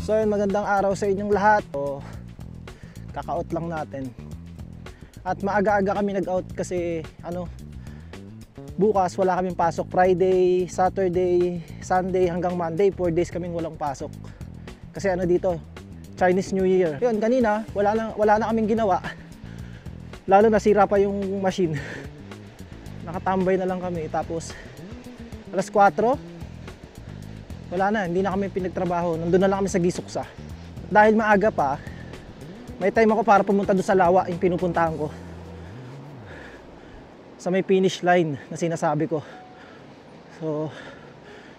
So yun, magandang araw sa inyong lahat. So, kaka-out lang natin. At maaga-aga kami nag-out kasi bukas wala kaming pasok. Friday, Saturday, Sunday hanggang Monday, 4 days kaming walang pasok. Kasi dito, Chinese New Year. Yun, kanina wala na kaming ginawa. Lalo nasira pa yung machine. Nakatambay na lang kami. Tapos alas 4, wala na, hindi na kami pinagtrabaho. Nandun na lang kami sa Gisuksa. Dahil maaga pa, may time ako para pumunta doon sa Lawa, yung pinupuntahan ko. Sa may finish line na sinasabi ko. So,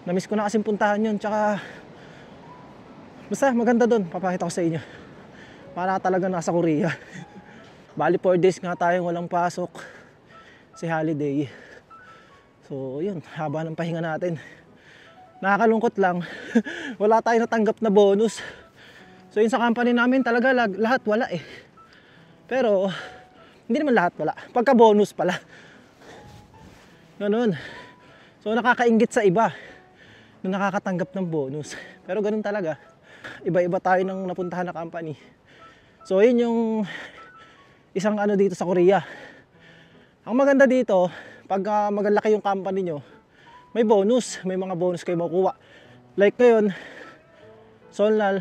namiss ko na kasing puntahan yun. Tsaka, basta maganda doon, papakita ko sa inyo. Para talaga nasa Korea. Bali 4 days nga tayong walang pasok. Si holiday. So, yun, haba ng pahinga natin. Nakakalungkot lang. Wala tayong natanggap na bonus. So yun sa company namin talaga lahat wala eh. Pero hindi naman lahat wala. Pagka bonus pala. Ganun. So nakakainggit sa iba na nakakatanggap ng bonus. Pero ganun talaga. Iba-iba tayo ng napuntahan na company. So yun yung isang dito sa Korea. Ang maganda dito, pag magalaki yung company nyo, may bonus, may mga bonus kayo makukuha. Like ngayon, Solnal,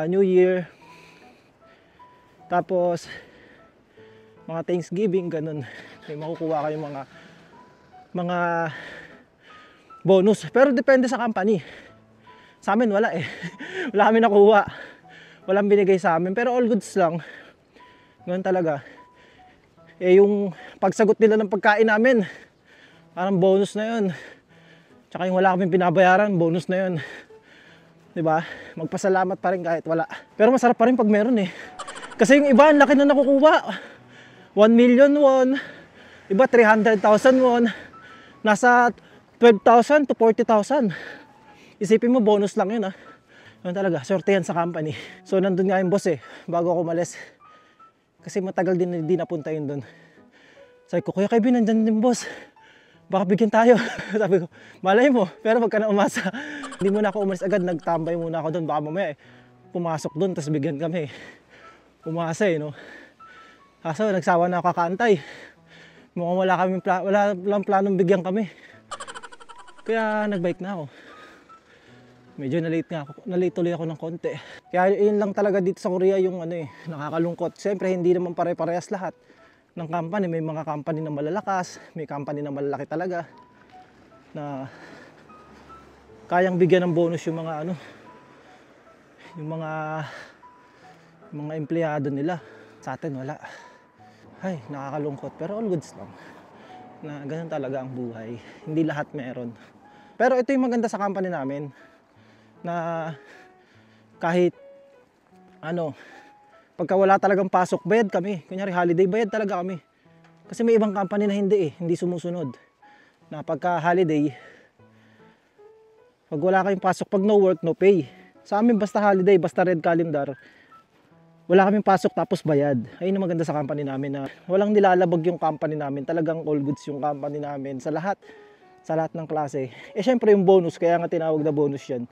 New Year, tapos mga Thanksgiving, ganun. May makukuha kayong mga bonus. Pero depende sa company. Sa amin wala eh. Wala kami nakuha. Walang binigay sa amin. Pero all goods lang. Ganun talaga. Eh yung pagsagot nila ng pagkain namin, parang bonus na yun. Tsaka yung wala kaming pinabayaran, bonus na yun. Diba? Magpasalamat pa rin kahit wala. Pero masarap pa rin pag meron eh. Kasi yung iba, ang laki na nakukuha. 1 million won. Iba 300,000 won. Nasa 12,000 to 40,000. Isipin mo, bonus lang yun Yun talaga, swerte yan sa company. So nandun nga yung boss eh, bago ako umalis. Kasi matagal din hindi napunta yun dun. Sabi ko, Kuya Kevin, nandyan din boss. Baka bigyan tayo. Sabi ko, malay mo, pero wag ka na umasa. Hindi muna ako umalis agad, nagtambay muna ako doon. Baka mamaya pumasok doon, tapos bigyan kami. Umasa no. Kaso nagsawa na ako kakaantay. Mukhang wala lang planong bigyan kami. Kaya nagbike na ako. Medyo na-late nga ako. Na-late tuloy ako ng konti. Kaya yun lang talaga dito sa Korea yung nakakalungkot. Siyempre hindi naman pare-parehas lahat ng company. May mga company na malalakas, may company na malalaki talaga na kayang bigyan ng bonus yung mga yung mga empleyado nila. Sa atin wala. Ay, nakakalungkot pero all goods lang. Na ganun talaga ang buhay. Hindi lahat meron. Pero ito yung maganda sa company namin na kahit pagka wala talagang pasok, bayad kami. Kunyari holiday, bayad talaga kami. Kasi may ibang company na hindi sumusunod. Na pagka holiday, pag wala kayong pasok, pag no work, no pay. Sa amin basta holiday, basta red calendar, wala kaming pasok tapos bayad. Ayun ang maganda sa company namin na walang nilalabag yung company namin. Talagang all goods yung company namin sa lahat ng klase. Eh syempre yung bonus, kaya nga tinawag na bonus yan.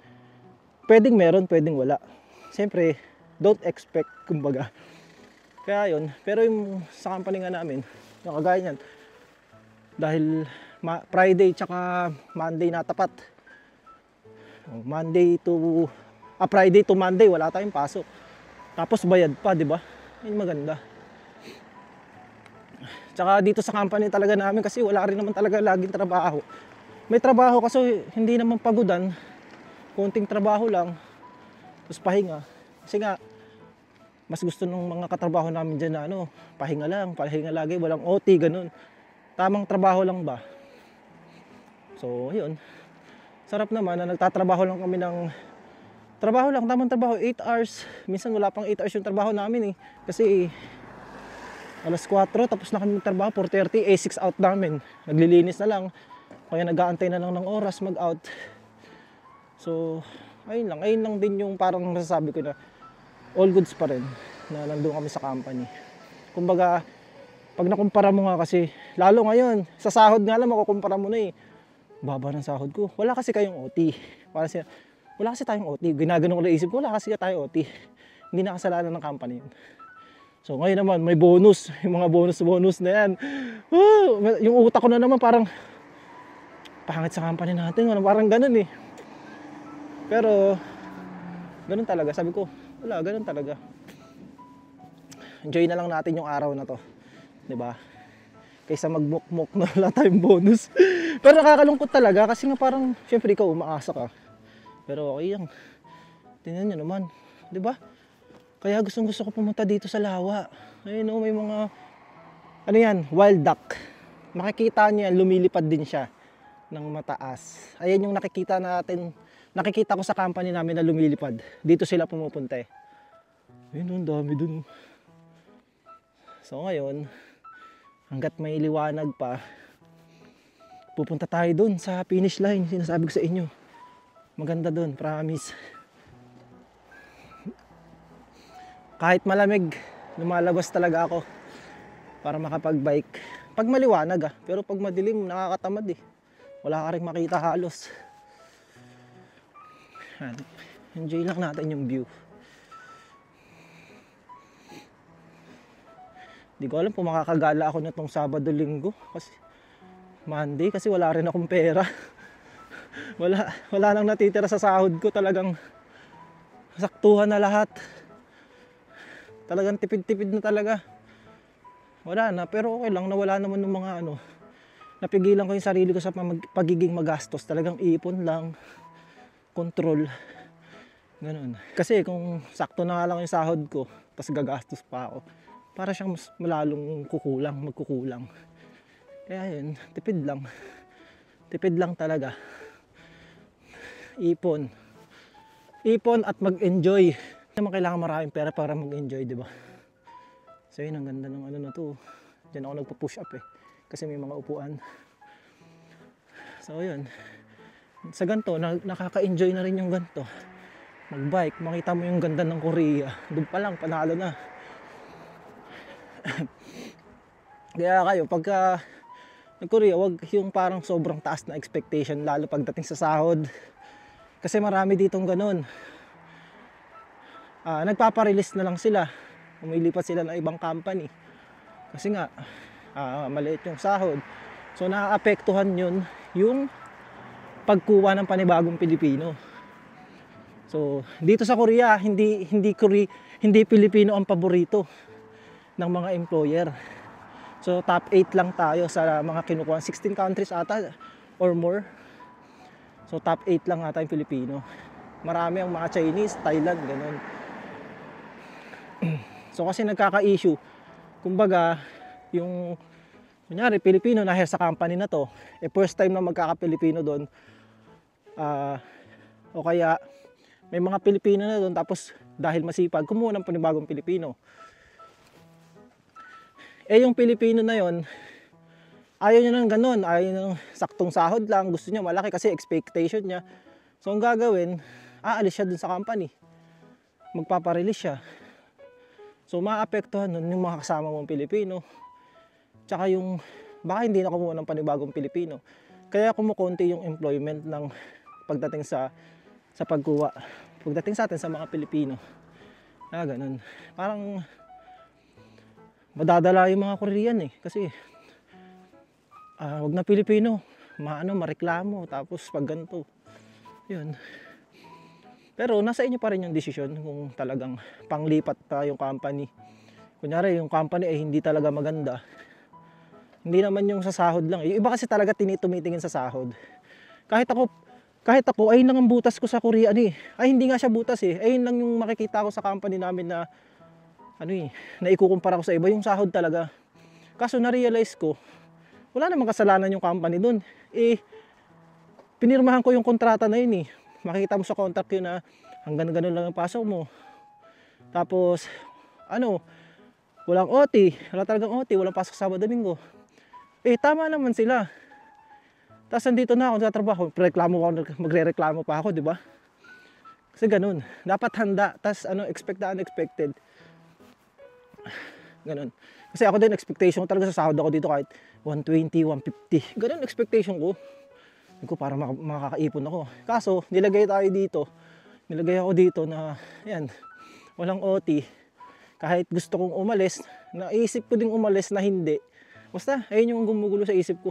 Pwedeng meron, pwedeng wala. Syempre, don't expect, kumbaga. Kaya yun, pero yung sa company nga namin, yung kagaya niyan, dahil Friday tsaka Monday natapat. Friday to Monday, wala tayong pasok. Tapos bayad pa, di ba? Yun maganda. Tsaka dito sa company talaga namin kasi wala rin naman talaga laging trabaho. May trabaho kasi hindi naman pagudan. Konting trabaho lang. Tapos pahinga. Kasi nga, mas gusto ng mga katrabaho namin dyan na pahinga lagi, walang OT, ganun. Tamang trabaho lang ba? So, yun. Sarap naman na nagtatrabaho lang kami ng tamang trabaho, 8 hours. Minsan wala pang 8 hours yung trabaho namin eh. Kasi alas 4, tapos na kami magtrabaho, 4:30, 6 out namin. Naglilinis na lang. Kaya nag-aantay na lang ng oras mag-out. So, ayun lang din yung parang masasabi ko na all goods pa rin na nandun kami sa company. Kumbaga, pag nakumpara mo nga kasi, lalo ngayon, sa sahod nga lang makukumpara mo na eh. Baba ng sahod ko. Wala kasi kayong OT. Para Wala kasi tayong OT. Ginagano ko na isip ko, wala kasi tayong OT. Hindi na kasalanan ng company yun. So ngayon naman, may bonus. Yung mga bonus na yan. Yung utak ko na naman parang, pangit sa company natin. Parang ganun eh. Pero, ganun talaga. Sabi ko, wala, ganun talaga. Enjoy na lang natin yung araw na to. 'Di ba? Kaysa magmukmok na wala tayong bonus. Pero nakakalungkot talaga kasi nga parang, syempre ikaw, umaasa ka. Pero okay yan. Tingnan nyo naman. 'Di ba? Kaya gusto ko pumunta dito sa Lawa. Ayun may mga, ano yan, wild duck. Makikita nyo yan, lumilipad din siya ng mataas. Ayan yung nakikita natin, nakikita ko sa company namin na lumilipad. Dito sila pumupunta eh. Ayun, ang dami dun. So ngayon, hanggat may liwanag pa, pupunta tayo dun sa finish line. Sinasabi ko sa inyo. Maganda dun, promise. Kahit malamig, lumalabas talaga ako para makapag-bike. Pag maliwanag pero pag madilim, nakakatamad eh. Wala ka rin makita halos. Enjoy lang natin yung view. Di ko alam kung makakagala ako na tong Sabado, Linggo. Kasi Monday, kasi wala rin akong pera. wala nang natitira sa sahod ko. Talagang saktuhan na lahat. Talagang tipid-tipid na talaga. Wala na, pero okay lang. Nawala naman ng mga napigilan ko yung sarili ko sa pagiging magastos. Talagang ipon lang. Control. Ganun. Kasi kung sakto na nga lang yung sahod ko, tapos gagastos pa ako, para siyang mas malalong magkukulang. Kaya yun, tipid lang. Tipid lang talaga. Ipon at mag-enjoy. Hindi naman kailangan maraming pera para mag-enjoy, di ba? So yun, ang ganda ng na to. Diyan ako nagpa-push up eh. Kasi may mga upuan. So yun. Sa ganito, nakaka-enjoy na rin yung ganito. Mag-bike, makita mo yung ganda ng Korea. Doon pa lang, panalo na. Kaya kayo, pagka nag-Korea, wag yung parang sobrang taas na expectation, lalo pagdating sa sahod. Kasi marami ditong ganun. Nagpaparelease na lang sila. Umilipat sila ng ibang company. Kasi nga, maliit yung sahod. So naaapektuhan yun yung pagkuha ng panibagong Pilipino. So dito sa Korea, hindi Pilipino ang paborito ng mga employer. So top 8 lang tayo sa mga kinukuha. 16 countries ata or more. So top 8 lang ata yung Pilipino. Marami ang mga Chinese, Thailand, ganun. So kasi nagkaka-issue. Kumbaga, yung kunyari Pilipino na hire sa company na to, first time na magkaka-Pilipino doon. O kaya may mga Pilipino na doon, tapos dahil masipag, kumuha ng panibagong Pilipino. Yung Pilipino na yon, ayaw niya ng ganun, ayaw niya ng saktong sahod lang, gusto niya malaki kasi expectation niya. So ang gagawin, aalis siya dun sa company, magpaparelease siya. So maapektuhan nun yung mga kasama mong Pilipino, tsaka yung baka hindi na kumuha ng panibagong Pilipino. Kaya kumukonti yung employment ng pagdating sa pagkuha, pagdating sa atin sa mga Pilipino. Ganun. Parang madadala yung mga Korean eh, kasi wag na Pilipino, mareklamo, tapos pag ganito, yun. Pero nasa inyo pa rin yung desisyon kung talagang panglipat yung company. Kunyari yung company ay hindi talaga maganda, hindi naman yung sa sahod lang. Yung iba kasi talaga tumitingin sa sahod. Kahit ako ayun lang ang butas ko sa Korea ay hindi nga siya butas eh. Ayun lang yung makikita ko sa company namin na na ikukumpara ko sa iba, yung sahod talaga. Kaso na-realize ko, wala namang kasalanan yung company dun. Pinirmahan ko yung kontrata na yun eh. Makikita mo sa contract yun na hanggang ganun lang ang pasok mo. Tapos, walang OT. Wala talagang OT, walang pasok Sabado, Domingo. Tama naman sila. Tapos nandito na ako sa trabaho, magre-reklamo pa ako, di ba? Kasi ganun. Dapat handa. Tapos expect the unexpected. Ganun. Kasi ako din, expectation ko talaga sa sahod ako dito kahit 120, 150. Ganun expectation ko. Para makakaipon ako. Kaso, nilagay tayo dito Nilagay ako dito na, yan, walang OT. Kahit gusto kong umalis, naisip ko ding umalis na hindi. Basta, ayun yung gumugulo sa isip ko.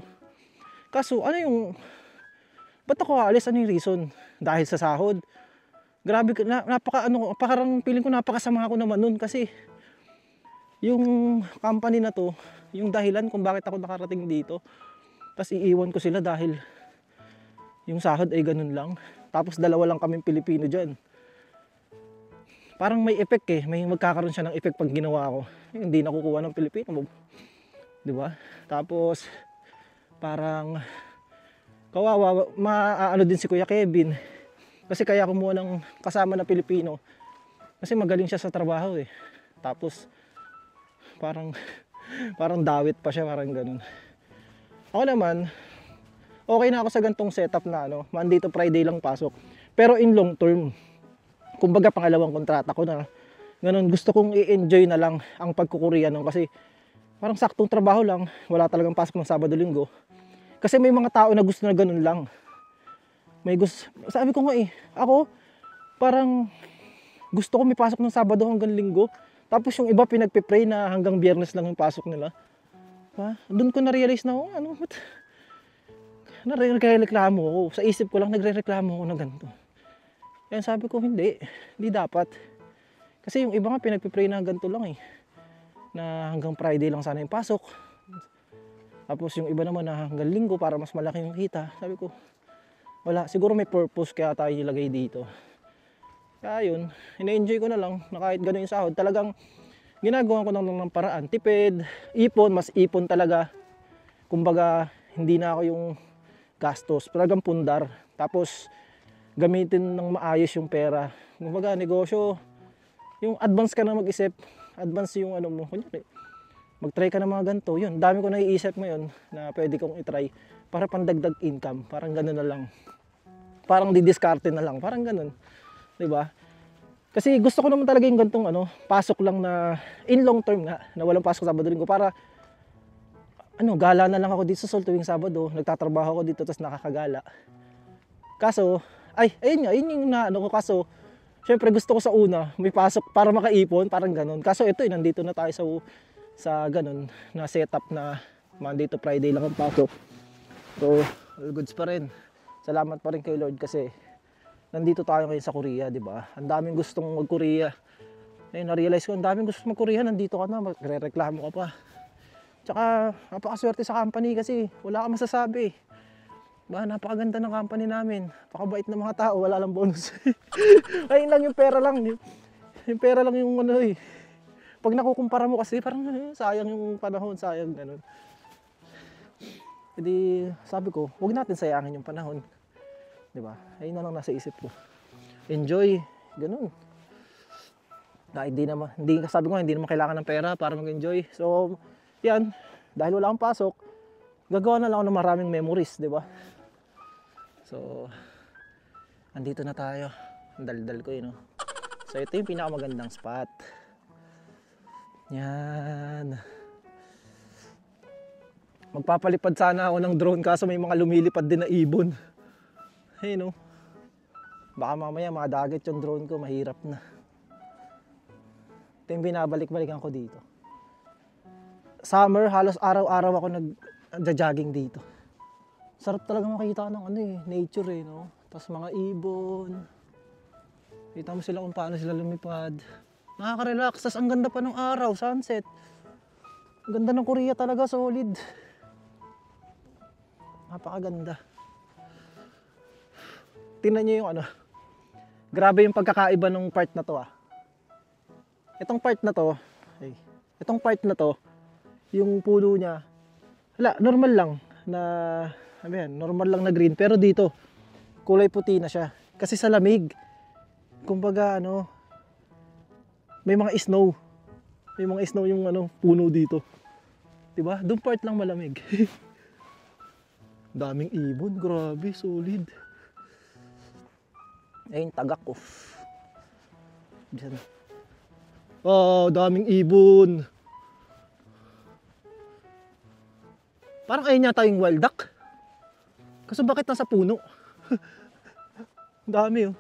Kaso, ano yung, ba't ako aalis? Ano yung reason? Dahil sa sahod? Grabe, parang feeling ko napakasama ako naman nun kasi yung company na to, yung dahilan kung bakit ako nakarating dito. Tapos iiwan ko sila dahil yung sahod ay ganun lang. Tapos dalawa lang kaming Pilipino dyan. Parang may effect eh. May magkakaroon siya ng effect pag ginawa ko. Hindi nakukuha ng Pilipino. Diba? Tapos parang kawawa, maaano din si Kuya Kevin. Kasi kaya kumuha ng kasama na Pilipino. Kasi magaling siya sa trabaho eh. Tapos parang dawit pa siya, parang ganun. Ako naman, okay na ako sa gantong setup na Monday to Friday lang pasok. Pero in long term, kumbaga pangalawang kontrata ko na, ganun, gusto kong i-enjoy na lang ang pagkukurya kasi parang saktong trabaho lang, wala talagang pasok ng Sabado-Linggo. Kasi may mga tao na gusto na ganun lang. May gusto, sabi ko nga ako parang gusto ko may pasok ng Sabado hanggang Linggo. Tapos yung iba pinagpe-pray na hanggang Biyernes lang yung pasok nila. Doon ko na-realize na nagre-reklamo ako. Sa isip ko lang nagre-reklamo ako na ganito. Kaya sabi ko hindi dapat. Kasi yung iba nga pinagpe-pray na ganito lang na hanggang Friday lang sana yung pasok. Tapos yung iba naman na hanggang Linggo para mas malaki yung kita. Sabi ko, wala, siguro may purpose kaya tayo nilagay dito. Kaya yun, ina-enjoy ko na lang na kahit gano'n yung sahod. Talagang ginagawa ko ng paraan. Tipid, ipon, mas ipon talaga. Kumbaga, hindi na ako yung gastos. Talagang pundar. Tapos, gamitin ng maayos yung pera. Kumbaga, negosyo, yung advance ka na mag-isip. Advance yung mo. Mag-try ka ng mga ganito. Yun, dami ko naiisip ngayon na pwede kong itry para pandagdag income. Parang gano'n na lang. Parang didiskarte na lang. Parang gano'n. Diba? Kasi gusto ko naman talaga yung gantong pasok lang na in long term nga, na walang pasok Sabado-Linggo para gala na lang ako dito sa Sol tuwing Sabado, nagtatrabaho ako dito tapos nakakagala. Kaso, ayun yung ko kaso, syempre gusto ko sa una, may pasok para makaipon, parang ganun. Kaso ito nandito na tayo sa ganun na setup na Monday to Friday lang ang pasok. So, all goods pa rin. Salamat pa rin kay Lord kasi nandito tayo ngayon sa Korea, di ba? Ang daming gustong mag-Korea. Ngayon na-realize ko, ang daming gustong mag-Korea, nandito ka na, magre-reklamo ka pa. Tsaka, napakaswerte sa company kasi wala kang masasabi. Diba, napakaganda ng company namin. Napakabait ng mga tao, wala lang bonus. Ayun lang, yung pera lang. Yung pera lang yung Pag nakukumpara mo kasi, parang sayang yung panahon, sayang ganun. Hindi, sabi ko, huwag natin sayangin yung panahon. Diba? Ayun na lang nasa isip ko. Enjoy. Ganun. Sabi ko hindi naman kailangan ng pera para mag-enjoy. So, yan. Dahil wala akong pasok, gagawa na lang ako ng maraming memories, diba? So, andito na tayo. Ang daldal ko So, ito yung pinakamagandang spot. Yan. Magpapalipad sana ako ng drone kaso may mga lumilipad din na ibon. Baka mamaya madagit yung drone ko, mahirap na. Ito yung binabalik-balikan ko dito. Summer, halos araw-araw ako nagja-jogging dito. Sarap talaga makita ng nature Tapos mga ibon. Kita mo sila kung paano sila lumipad. Nakaka-relax, tas ang ganda pa ng araw, sunset. Ang ganda ng Korea talaga, solid. Napakaganda. Tingnan nyo yung grabe yung pagkakaiba ng part na to Itong part na to, yung puno niya, normal lang normal lang na green. Pero dito, kulay puti na siya. Kasi sa lamig, kumbaga may mga snow. May mga snow yung puno dito. Diba? Doon part lang malamig. Daming ibon, grabe, solid. Ayun, tagak ko. Diyan. Daming ibon. Parang ayun yata yung wild duck. Kaso bakit nasa puno? Dami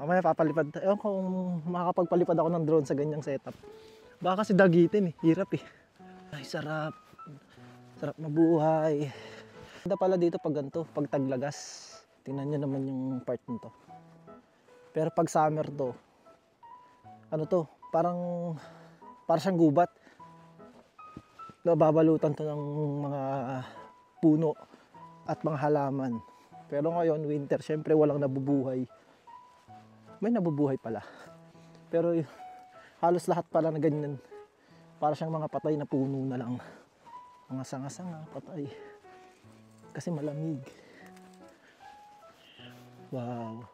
Mamaya papalipad. Ewan ko kung makakapagpalipad ako ng drone sa ganyang setup. Baka kasi dagitin eh. Hirap eh. Ay, sarap. Sarap mabuhay. Ganda pala dito pag ganito, pag taglagas. Tingnan nyo naman yung part nito. Pero pag summer to, ano to, parang siyang gubat. Nababalutan to ng mga puno at mga halaman. Pero ngayon, winter, syempre walang nabubuhay. May nabubuhay pala. Pero halos lahat pala na ganyan. Para siyang mga patay na puno na lang. Mga sanga-sanga, patay. Kasi malamig. Wow.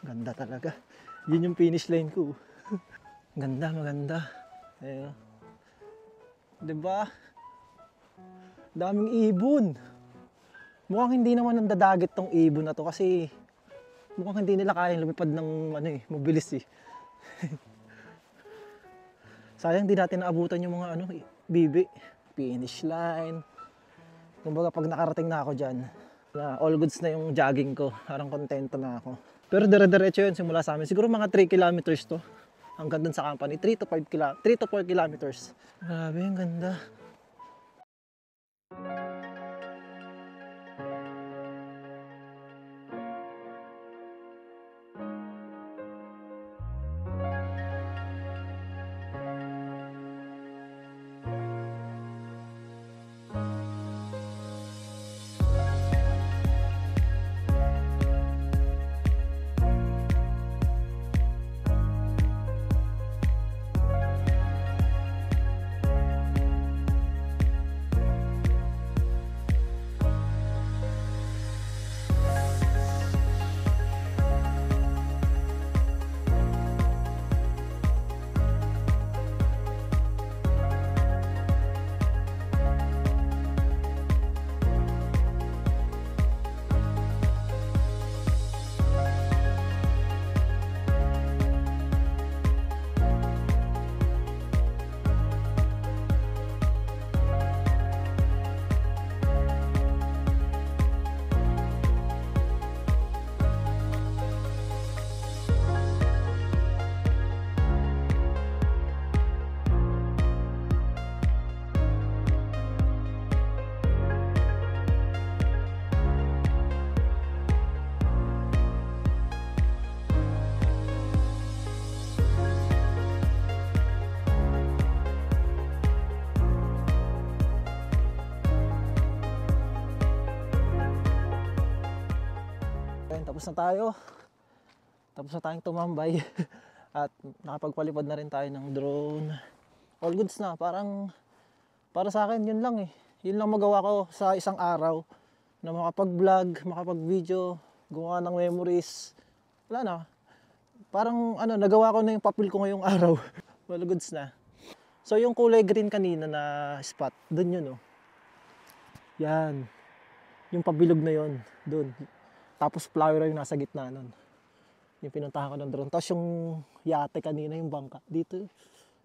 Ganda talaga. Yun yung finish line ko. Ganda, maganda. Ayun. Diba? Daming ibon. Mukhang hindi naman nandadagit tong ibon na to kasi mukhang hindi nila kayang lumipad ng mabilis eh. Sayang di natin naabutan yung mga bibi. Finish line. Kumbaga pag nakarating na ako dyan, na all goods na yung jogging ko. Parang kontento na ako. Pero dire-diretso yun simula sa amin. Siguro mga 3 kilometers to. Hanggang dun sa company. 3 to 4 kilometers. Grabe, ang ganda. Tapos na tayo. Tapos na tayong tumambay. At nakapagpalipad na rin tayo ng drone. All goods na. Parang para sa akin yun lang eh. Yun lang magawa ko sa isang araw. Na makapag-vlog, makapag-video, gumawa ng memories. Wala na. Parang nagawa ko na yung papel ko ngayong araw. All goods na. So yung kulay green kanina na spot, dun yun oh. Yan. Yung pabilog na yun. Dun. Tapos flower yung nasa gitna nun. Yung pinuntahan ko ng drone. Tapos yung yate kanina, yung bangka. Dito,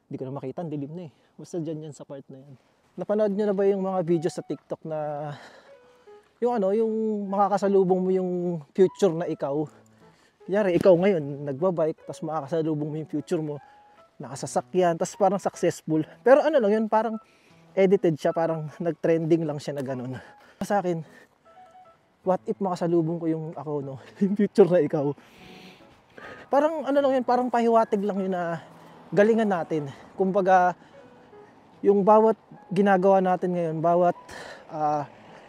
hindi ko na makita. Ang dilim na eh. Basta dyan sa part na yan. Napanood nyo na ba yung mga videos sa TikTok na yung makakasalubong mo yung future na ikaw. Kunyari, ikaw ngayon, nagbabike, tapos makakasalubong mo yung future mo. Nakasasakyan, tapos parang successful. Pero lang yun, parang edited siya. Parang nag-trending lang siya na ganun. Sa akin, what if makasalubong ko yung ako, no? Yung future na ikaw. Parang lang yun, parang pahiwatig lang yun na galingan natin. Kumbaga, yung bawat ginagawa natin ngayon, bawat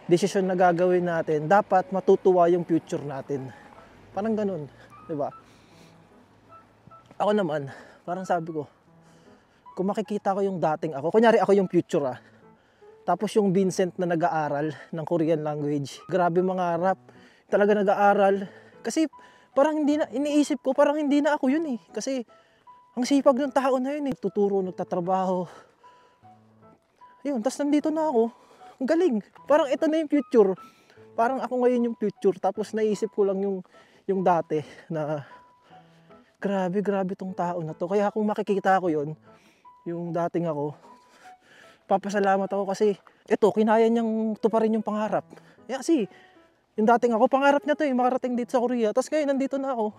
desisyon na gagawin natin, dapat matutuwa yung future natin. Parang ganun, di ba? Ako naman, parang sabi ko, kung makikita ko yung dating ako, kunyari ako yung future tapos yung Vincent na nag-aaral ng Korean language. Grabe mangarap. Talaga nag-aaral. Kasi parang iniisip ko, parang hindi na ako yun eh. Kasi ang sipag ng tao na yun eh. Tuturo, nagtatrabaho. Ayun, tas nandito na ako. Ang galing. Parang ito na yung future. Parang ako ngayon yung future. Tapos naisip ko lang yung dati na grabe tong tao na to. Kaya kung makikita ko yun, yung dating ako, papasalamat ako kasi ito, kinaya niyang tuparin yung pangarap. Kasi Yung dating ako, pangarap niya to eh, makarating dito sa Korea. Tapos ngayon, nandito na ako.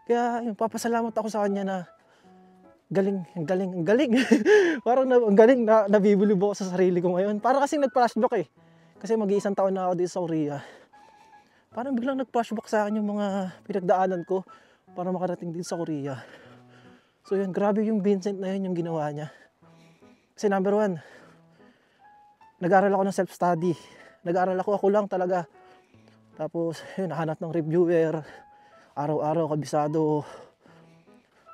Kaya, yun, papasalamat ako sa kanya na galing, ang galing, ang galing. Parang ang galing na nabibilib ako sa sarili ko ngayon. Parang kasing nag-flashback eh. Kasi mag-iisang taon na ako dito sa Korea. Parang biglang nag-flashback sa akin yung mga pinagdaanan ko para makarating dito sa Korea. So yun, grabe yung Vincent na yun yung ginawa niya. Kasi number one, nag-aral ako ng self-study. Nag-aral ako lang talaga. Tapos, yun, nahanap ng reviewer. Araw-araw, kabisado.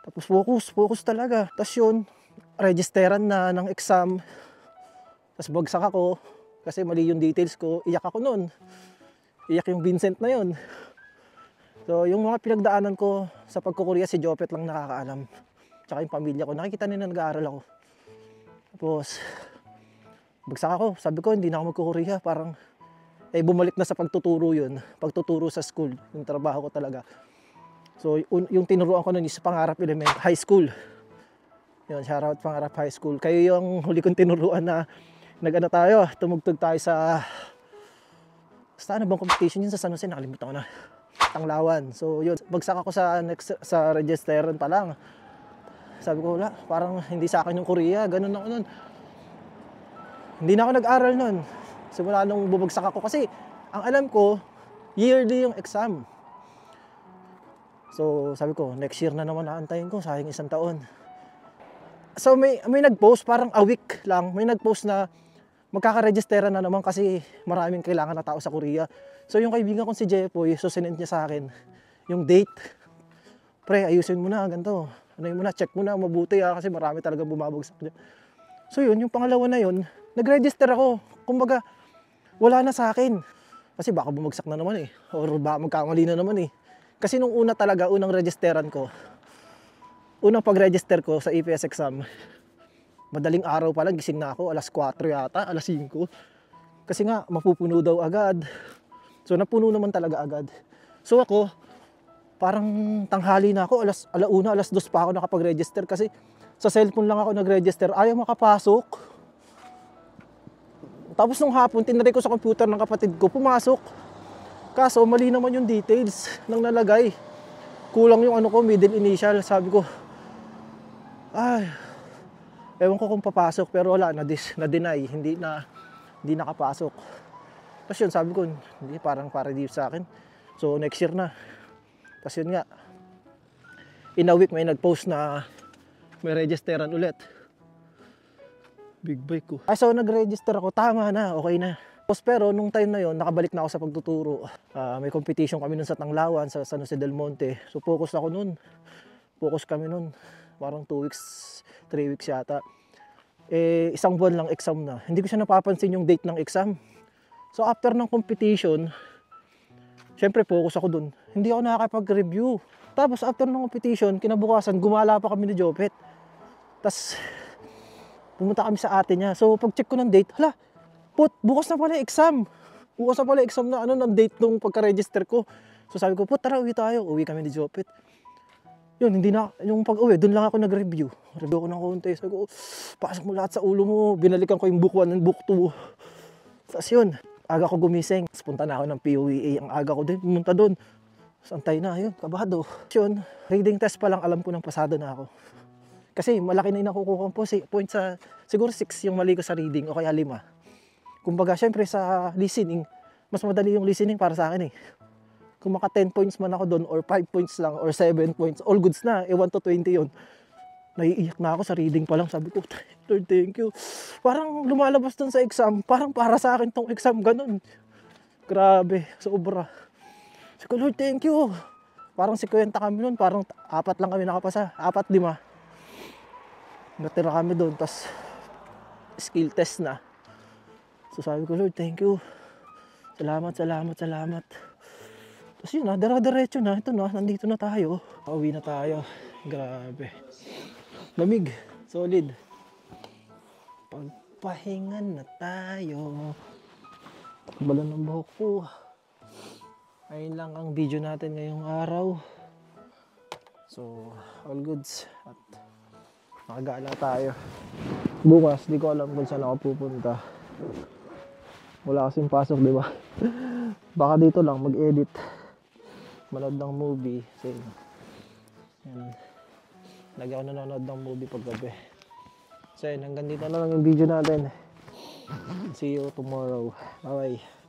Tapos focus talaga. Tapos yun, registeran na ng exam. Tapos bagsak ako. Kasi mali yung details ko. Iyak ako nun. Iyak yung Vincent na yun. So, yung mga pinagdaanan ko sa pagkukurya, si Jopet lang nakakaalam. Tsaka yung pamilya ko. Nakikita nila nag-aaral ako. Tapos, bagsak ako. Sabi ko, hindi na ako magkukurya. Parang, bumalik na sa pagtuturo yun. Pagtuturo sa school. Yung trabaho ko talaga. So, yung tinuruan ko nun is Pangarap High School. Yun, shoutout Pangarap High School. Kayo yung huli kong tinuruan na nag-ano tayo, tumugtog tayo sa ano bang competition yun sa San Jose, nakalimutan ko na. Tanglawan. So, yun, bagsak ako sa registeran pa lang. Sabi ko, wala, parang hindi sa akin yung Korea, ganun ako nun. Hindi na ako nag-aral nun. Simula nung bumagsak ako kasi ang alam ko, yearly yung exam. So, sabi ko, next year na naman naantayin ko, sayang isang taon. So, may nag-post, parang a week lang, may nag-post na magkakaregistera na naman kasi maraming kailangan na tao sa Korea. So, yung kaibigan kong si Jepoy, so sinend niya sa akin yung date. Pre, ayusin mo na, ganito. Ano yun mo na, check mo na, mabuti kasi marami talaga bumabagsak dyan. So, yun, yung pangalawa na yun, nag-register ako. Kumbaga, wala na sa akin. Kasi baka bumagsak na naman eh. Or baka magkamali na naman eh. Kasi nung una talaga, unang registeran ko, unang pag-register ko sa EPS exam, madaling araw pa lang, gising na ako, alas 4 yata, alas 5. Kasi nga, mapupuno daw agad. So, napuno naman talaga agad. So ako, parang tanghali na ako, alauna, alas 2 pa ako nakapag-register kasi sa cellphone lang ako nag-register, ayaw makapasok. Tapos nung hapon, tinry ko sa computer ng kapatid ko, pumasok. Kaso, mali naman yung details ng nalagay. Kulang yung ano ko, middle initial. Sabi ko, ay, ewan ko kung papasok, pero wala, na-deny, hindi nakapasok. Tapos yun, sabi ko, hindi, parang para di sa akin. So, next year na. Tapos yun nga, in a week may nag-post na may registeran ulit. Big bike ko. Ay, so nag-register ako, tama na, okay na. Pero nung time na yon, nakabalik na ako sa pagtuturo. May competition kami nun sa Tanglawan, sa San Jose del Monte. So focus ako nun. Focus kami nun. Parang 2 weeks, 3 weeks yata. Isang buwan lang exam na. Hindi ko siya napapansin yung date ng exam. So after ng competition, syempre focus ako dun. Hindi ako nakakapag-review. Tapos after ng competition, kinabukasan, gumala pa kami ni Jopet. Tapos pumunta kami sa ate niya. So pag check ko ng date, hala, bukas na pala yung exam. Bukas na pala yung exam na ng date nung pagka-register ko. So sabi ko, tara, uwi tayo. Uwi kami ni Jopet. Yun, hindi na, yung pag-uwi, doon lang ako nag-review. Review ko ng konti. Sabi ko, pasok mo lahat sa ulo mo. Binalikan ko yung book 1 and book 2. Tapos yun, aga ko gumising. Tapos punta na ako ng POEA. Ang aga ko din, pumunta doon. Santay na, yun, kabado. Yun, reading test pa lang, alam ko nang pasado na ako. Kasi malaki na yung nakukuha ko. Point sa, siguro 6 yung mali ko sa reading o kaya 5. Kumbaga, syempre sa listening, mas madali yung listening para sa akin eh. Kung maka 10 points man ako doon, or 5 points lang, or 7 points, all goods na, 1 to 20 yun. Naiiyak na ako sa reading pa lang, sabi ko, Lord, thank you. Parang lumalabas doon sa exam, parang para sa akin tong exam, ganun. Grabe, sobra. Sabi ko, Lord, thank you. Parang 50 kami noon, parang 4 lang kami nakapasa, 4-5. Natira kami doon, tas skill test na. So sabi ko, Lord, thank you. Salamat. Tapos yun na, dara-diretso na. Ito na, nandito na tayo. Pauwi na tayo. Grabe. Lamig. Solid. Pagpahingan na tayo. Takbalan ng buhok ko. Ayun lang ang video natin ngayong araw. So, all goods. At nakagala tayo. Bukas, di ko alam kung saan ako pupunta. Wala kasing pasok, di ba? Baka dito lang mag-edit. Manood ng movie. So, yan. Lagi ako nanonood ng movie pag gabi. So, hanggang dito na lang yung video natin. See you tomorrow. Bye-bye.